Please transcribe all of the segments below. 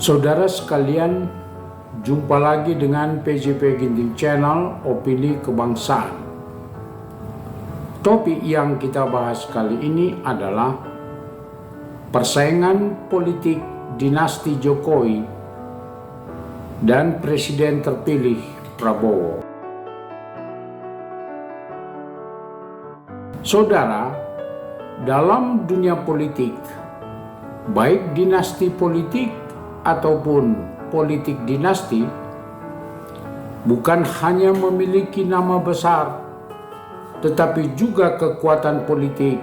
Saudara sekalian, jumpa lagi dengan PJP Ginting Channel Opini Kebangsaan. Topik yang kita bahas kali ini adalah persaingan politik dinasti Jokowi dan Presiden terpilih Prabowo. Saudara, dalam dunia politik, baik dinasti politik ataupun politik dinasti, bukan hanya memiliki nama besar, tetapi juga kekuatan politik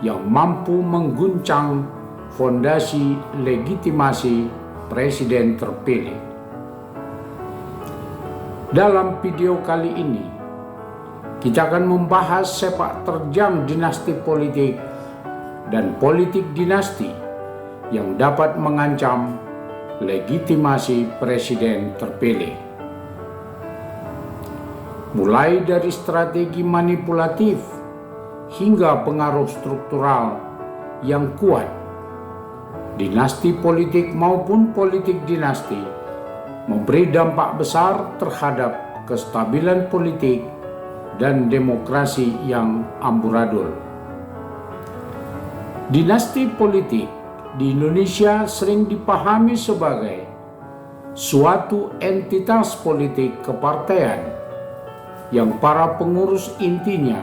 yang mampu mengguncang fondasi legitimasi presiden terpilih. Dalam video kali ini, kita akan membahas sepak terjang dinasti politik dan politik dinasti yang dapat mengancam legitimasi presiden terpilih. Mulai dari strategi manipulatif hingga pengaruh struktural yang kuat, dinasti politik maupun politik dinasti memberi dampak besar terhadap kestabilan politik dan demokrasi yang amburadul. Dinasti politik di Indonesia sering dipahami sebagai suatu entitas politik kepartean yang para pengurus intinya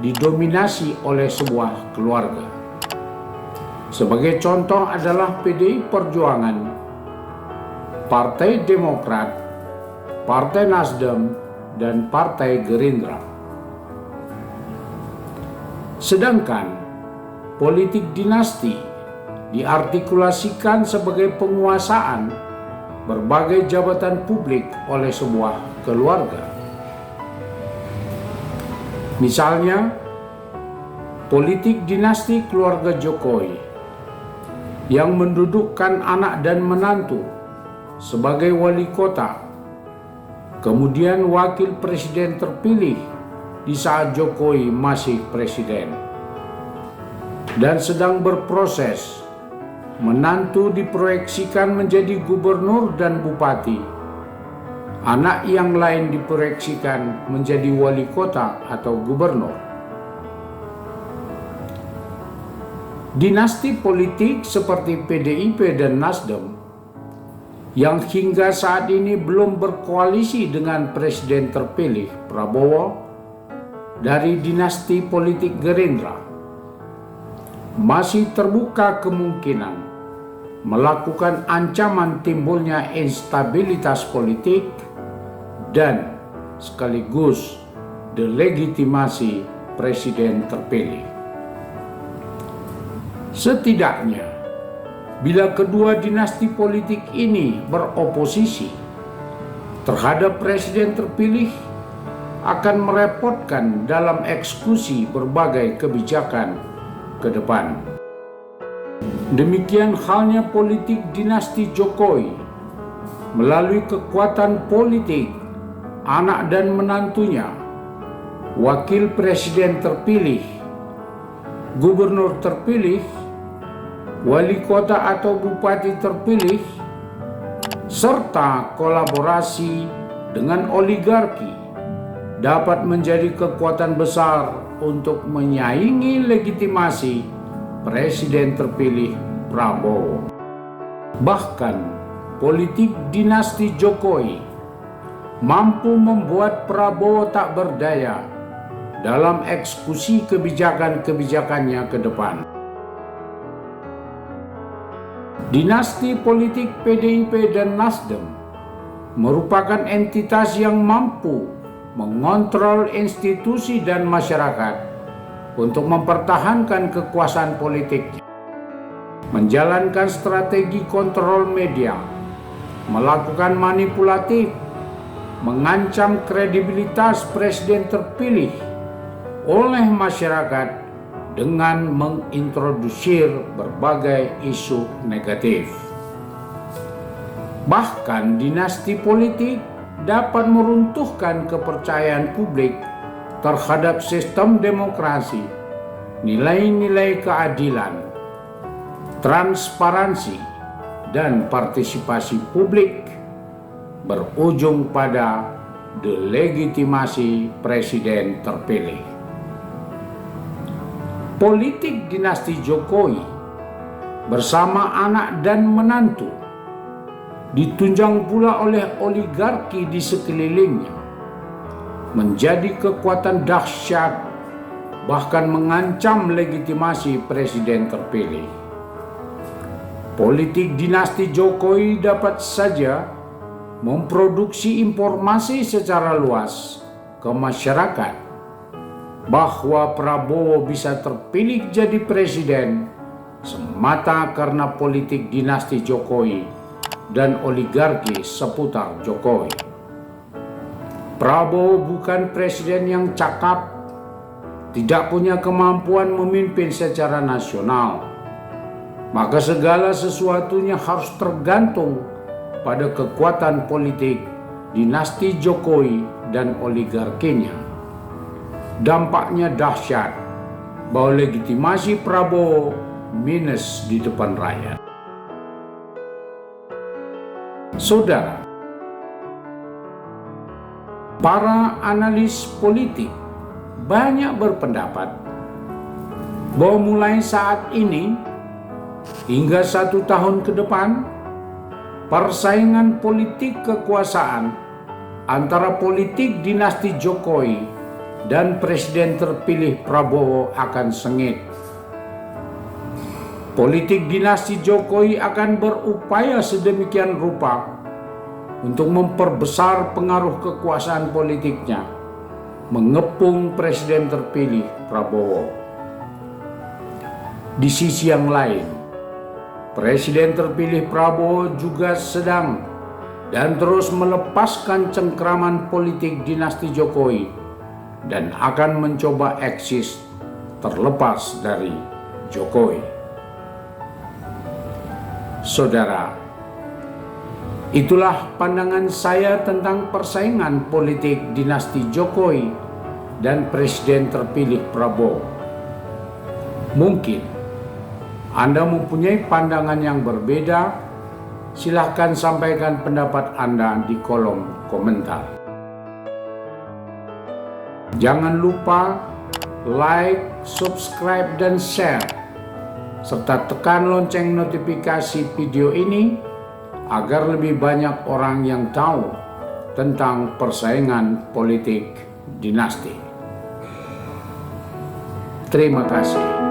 didominasi oleh sebuah keluarga. Sebagai contoh adalah PDI Perjuangan, Partai Demokrat, Partai Nasdem, dan Partai Gerindra. Sedangkan politik dinasti diartikulasikan sebagai penguasaan berbagai jabatan publik oleh sebuah keluarga. Misalnya, politik dinasti keluarga Jokowi yang mendudukkan anak dan menantu sebagai wali kota, kemudian wakil presiden terpilih di saat Jokowi masih presiden, dan sedang berproses. Menantu diproyeksikan menjadi gubernur dan bupati. Anak yang lain diproyeksikan menjadi wali kota atau gubernur. Dinasti politik seperti PDIP dan Nasdem yang hingga saat ini belum berkoalisi dengan presiden terpilih Prabowo dari dinasti politik Gerindra masih terbuka kemungkinan melakukan ancaman timbulnya instabilitas politik dan sekaligus delegitimasi presiden terpilih. Setidaknya, bila kedua dinasti politik ini beroposisi terhadap presiden terpilih, akan merepotkan dalam eksekusi berbagai kebijakan ke depan. Demikian halnya politik dinasti Jokowi melalui kekuatan politik anak dan menantunya, wakil presiden terpilih, gubernur terpilih, wali kota atau bupati terpilih, serta kolaborasi dengan oligarki dapat menjadi kekuatan besar untuk menyaingi legitimasi presiden terpilih Prabowo. Bahkan politik dinasti Jokowi mampu membuat Prabowo tak berdaya dalam eksekusi kebijakan-kebijakannya ke depan. Dinasti politik PDIP dan Nasdem merupakan entitas yang mampu mengontrol institusi dan masyarakat untuk mempertahankan kekuasaan politiknya, menjalankan strategi kontrol media, melakukan manipulatif, mengancam kredibilitas presiden terpilih oleh masyarakat dengan mengintrodusir berbagai isu negatif. Bahkan dinasti politik dapat meruntuhkan kepercayaan publik terhadap sistem demokrasi, nilai-nilai keadilan, transparansi, dan partisipasi publik berujung pada delegitimasi presiden terpilih. Politik dinasti Jokowi bersama anak dan menantu ditunjang pula oleh oligarki di sekelilingnya menjadi kekuatan dahsyat, bahkan mengancam legitimasi presiden terpilih. Politik dinasti Jokowi dapat saja memproduksi informasi secara luas ke masyarakat bahwa Prabowo bisa terpilih jadi presiden semata karena politik dinasti Jokowi dan oligarki seputar Jokowi. Prabowo bukan presiden yang cakap, tidak punya kemampuan memimpin secara nasional, maka segala sesuatunya harus tergantung pada kekuatan politik dinasti Jokowi dan oligarkinya. Dampaknya dahsyat bahwa legitimasi Prabowo minus di depan rakyat. Saudara, para analis politik banyak berpendapat bahwa mulai saat ini hingga 1 tahun ke depan, persaingan politik kekuasaan antara politik dinasti Jokowi dan presiden terpilih Prabowo akan sengit. Politik dinasti Jokowi akan berupaya sedemikian rupa untuk memperbesar pengaruh kekuasaan politiknya, mengepung presiden terpilih Prabowo. Di sisi yang lain, presiden terpilih Prabowo juga sedang dan terus melepaskan cengkraman politik dinasti Jokowi dan akan mencoba eksis terlepas dari Jokowi. Saudara, itulah pandangan saya tentang persaingan politik dinasti Jokowi dan presiden terpilih Prabowo. Mungkin Anda mempunyai pandangan yang berbeda. Silahkan sampaikan pendapat Anda di kolom komentar. Jangan lupa like, subscribe, dan share, serta tekan lonceng notifikasi video ini agar lebih banyak orang yang tahu tentang persaingan politik dinasti. Terima kasih.